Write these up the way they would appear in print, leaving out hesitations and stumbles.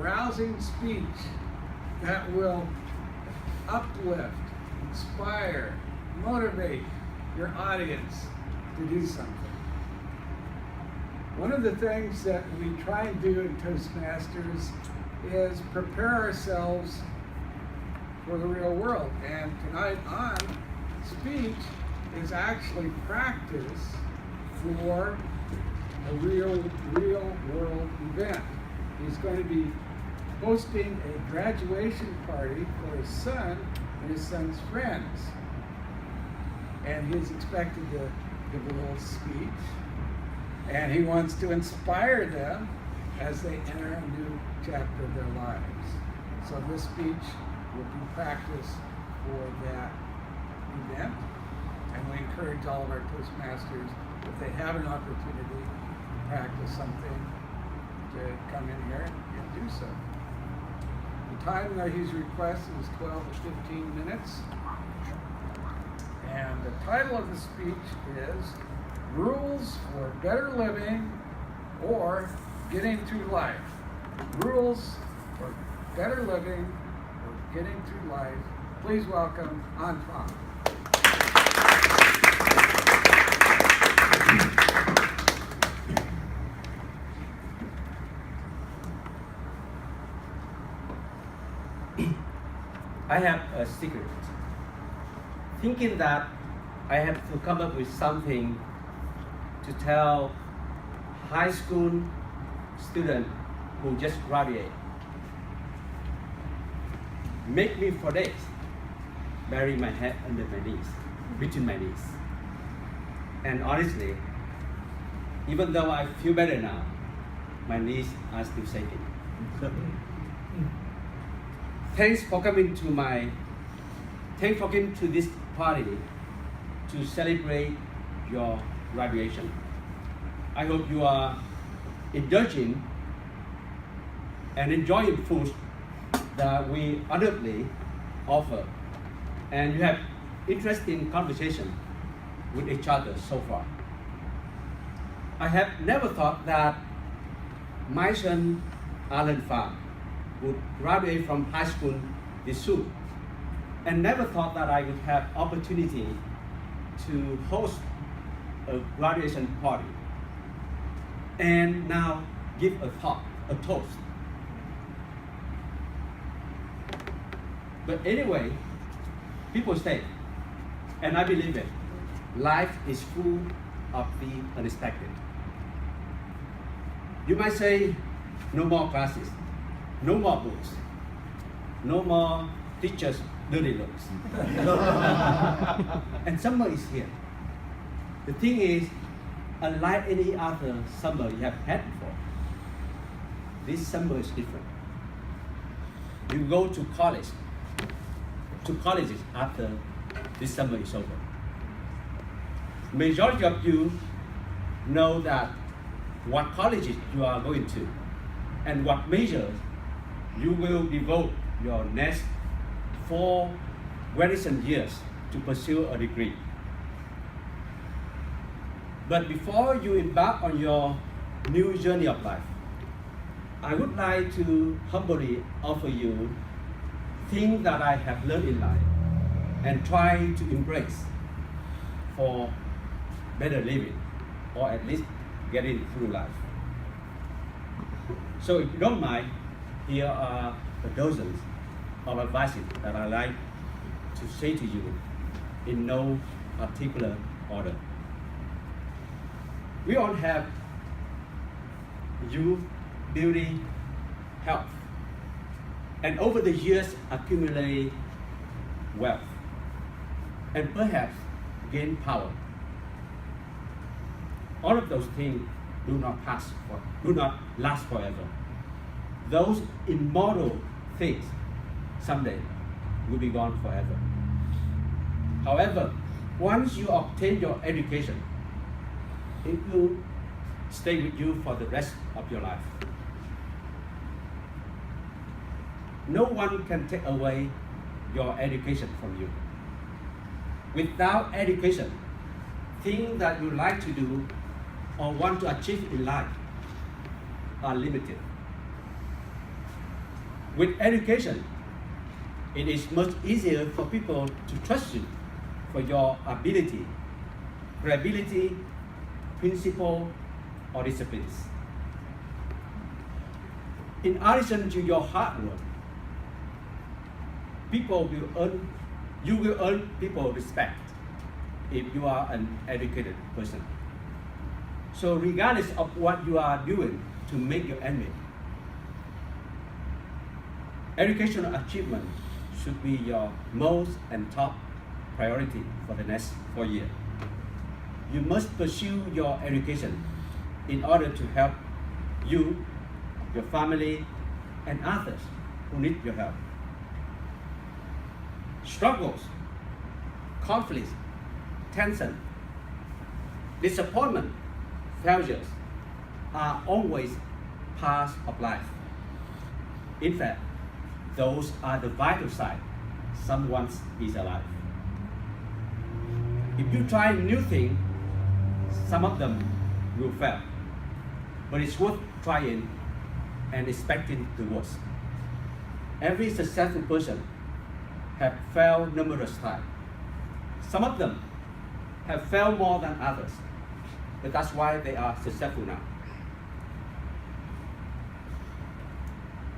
rousing speech that will uplift, inspire, motivate your audience to do something. One of the things that we try and do in Toastmasters is prepare ourselves for the real world. And tonight on speech is actually practice for a real world event. He's going to be hosting a graduation party for his son and his son's friends. And he's expected to give a little speech. And he wants to inspire them as they enter a new chapter of their lives. So this speech will be practice for that event. And we encourage all of our Toastmasters, if they have an opportunity to practice something, to come in here and do so. The time that he's requested is 12 to 15 minutes. And the title of the speech is Rules for Better Living or Getting Through Life. Rules for Better Living or Getting Through Life. Please welcome Antoine. I have a secret. Thinking that I have to come up with something to tell high school student who just graduate. Make me for days bury my head under my knees, between my knees. And honestly, even though I feel better now, my knees are still shaking. Thanks for coming to this party to celebrate your graduation. I hope you are indulging and enjoying food that we honorably offer, and you have interesting conversation with each other so far. I have never thought that my son Alan Pham would graduate from high school this soon, and never thought that I would have opportunity to host a graduation party and now give a toast. But anyway, people say, and I believe it, life is full of the unexpected. You might say, no more classes, no more books, no more teachers' dirty looks. And summer is here. The thing is, unlike any other summer you have had before, this summer is different. You go to colleges after this summer is over. Majority of you know that what colleges you are going to and what majors you will devote your next 4 recent years to pursue a degree. But before you embark on your new journey of life, I would like to humbly offer you things that I have learned in life and try to embrace for better living, or at least getting through life. So if you don't mind, here are the dozens of advices that I like to say to you in no particular order. We all have youth, beauty, health, and over the years accumulate wealth, and perhaps gain power. All of those things do not last forever. Those immortal things someday will be gone forever. However, once you obtain your education, it will stay with you for the rest of your life. No one can take away your education from you. Without education, things that you like to do or want to achieve in life are limited. With education, it is much easier for people to trust you for your ability, credibility, principle, or disciplines. In addition to your hard work, you will earn people respect if you are an educated person. So regardless of what you are doing to make your end meet, educational achievement should be your most and top priority for the next 4 years. You must pursue your education in order to help you, your family, and others who need your help. Struggles, conflicts, tension, disappointment, failures are always part of life. In fact, those are the vital signs someone is alive. If you try new things, some of them will fail, but it's worth trying and expecting the worst. Every successful person have failed numerous times. Some of them have failed more than others, but that's why they are successful now.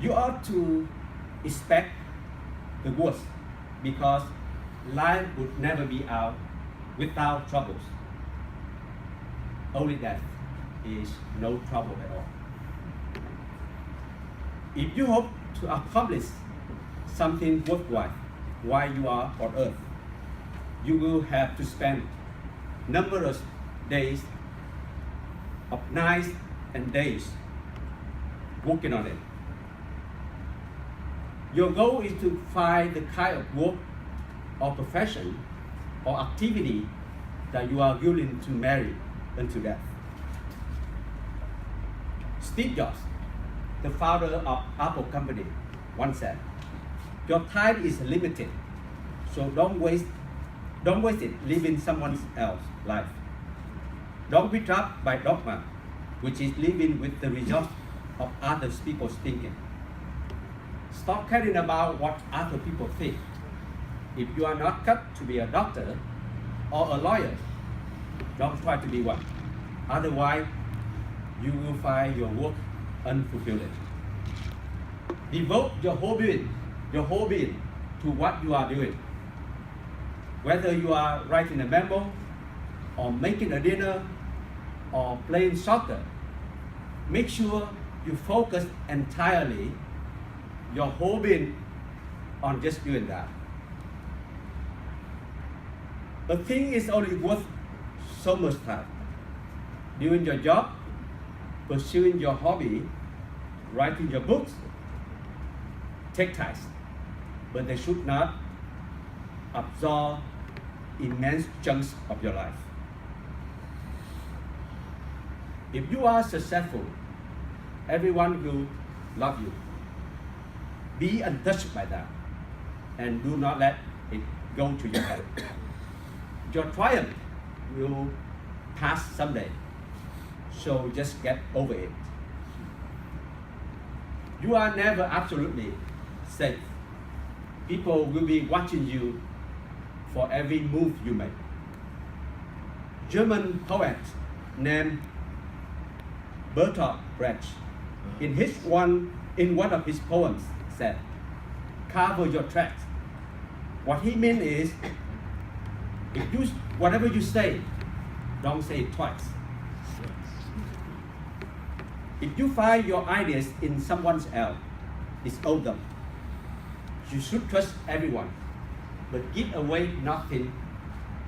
You ought to expect the worst because life would never be out without troubles. Only death is no trouble at all. If you hope to accomplish something worthwhile while you are on earth, you will have to spend numerous days of nights and days working on it. Your goal is to find the kind of work or profession or activity that you are willing to marry until death. Steve Jobs, the founder of Apple Company, once said, "Your time is limited, so don't waste it living someone else's life. Don't be trapped by dogma, which is living with the result of other people's thinking. Stop caring about what other people think. If you are not cut to be a doctor or a lawyer, don't try to be one. Otherwise, you will find your work unfulfilled. Devote your whole being to what you are doing. Whether you are writing a memo, or making a dinner, or playing soccer, make sure you focus entirely your whole being on just doing that. A thing is only worth so much time. Doing your job, pursuing your hobby, writing your books, take time, but they should not absorb immense chunks of your life. If you are successful, everyone will love you. Be untouched by that, and do not let it go to your head. Your triumph will pass someday, so just get over it. You are never absolutely safe. People will be watching you for every move you make. German poet named Bertolt Brecht, in one of his poems, said, "Cover your tracks." What he meant is, whatever you say, don't say it twice. If you find your ideas in someone else, disown them. You should trust everyone, but give away nothing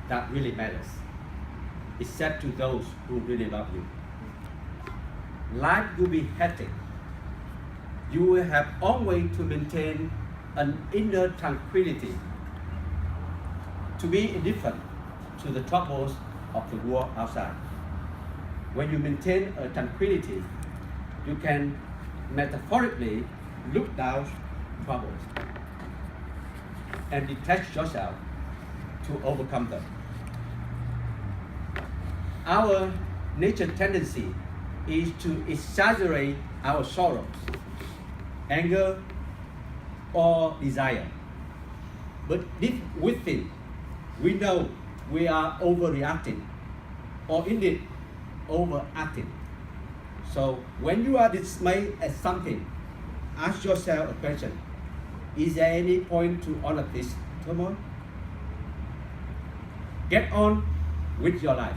that really matters, except to those who really love you. Life will be hectic. You will have always to maintain an inner tranquility, to be indifferent to the troubles of the world outside. When you maintain a tranquility, you can metaphorically look down troubles and detach yourself to overcome them. Our nature tendency is to exaggerate our sorrows, anger, or desire. But deep within, we know we are overreacting or indeed overacting. So when you are dismayed at something, ask yourself a question. Is there any point to all of this turmoil? Get on with your life.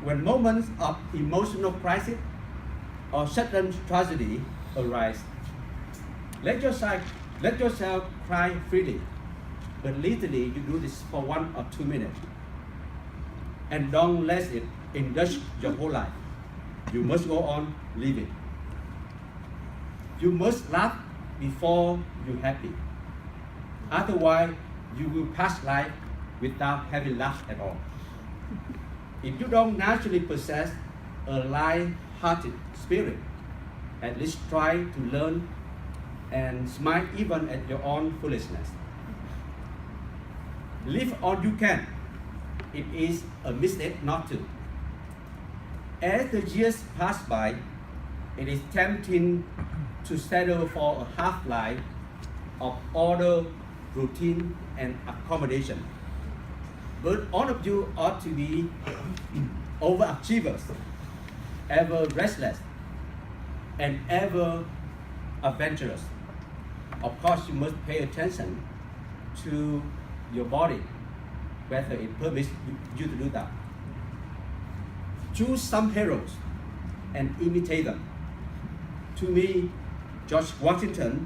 When moments of emotional crisis or sudden tragedy arise, let yourself cry freely. But literally, you do this for 1 or 2 minutes. And don't let it indulge your whole life. You must go on living. You must laugh before you're happy. Otherwise, you will pass life without having laughed at all. If you don't naturally possess a light-hearted spirit, at least try to learn and smile even at your own foolishness. Live all you can. It is a mistake not to. As the years pass by, it is tempting to settle for a half-life of order, routine, and accommodation. But all of you ought to be overachievers, ever restless, and ever adventurous. Of course, you must pay attention to your body, whether it permits you to do that. Choose some heroes and imitate them. To me, George Washington,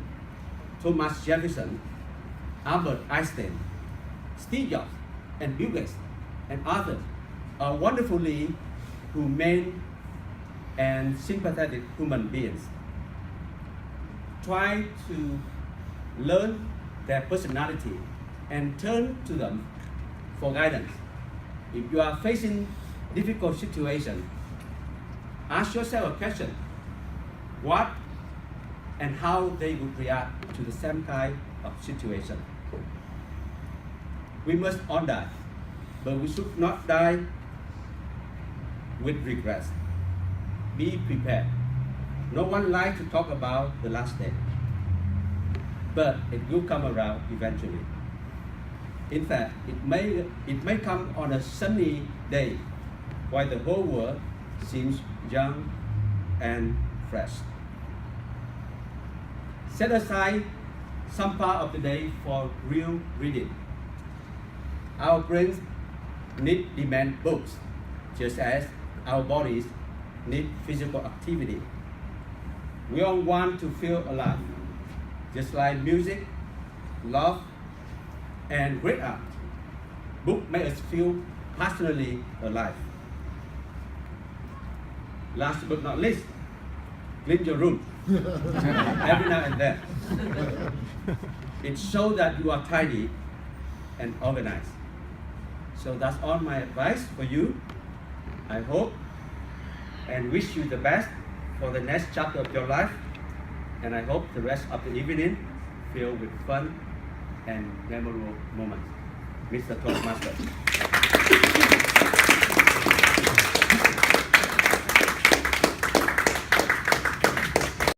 Thomas Jefferson, Albert Einstein, Steve Jobs, and Bill Gates, and others are wonderfully humane and sympathetic human beings. Try to learn their personality and turn to them for guidance. If you are facing difficult situations, ask yourself a question: what and how they would react to the same kind of situation. We must all die, but we should not die with regrets. Be prepared. No one likes to talk about the last day, but it will come around eventually. In fact, it may come on a sunny day while the whole world seems young and fresh. Set aside some part of the day for real reading. Our brains demand books, just as our bodies need physical activity. We all want to feel alive, just like music, love, and great art. Books make us feel passionately alive. Last but not least, clean your room every now and then. It shows that you are tidy and organized. So that's all my advice for you. I hope and wish you the best for the next chapter of your life. And I hope the rest of the evening filled with fun and memorable moments. Mr. Toastmaster.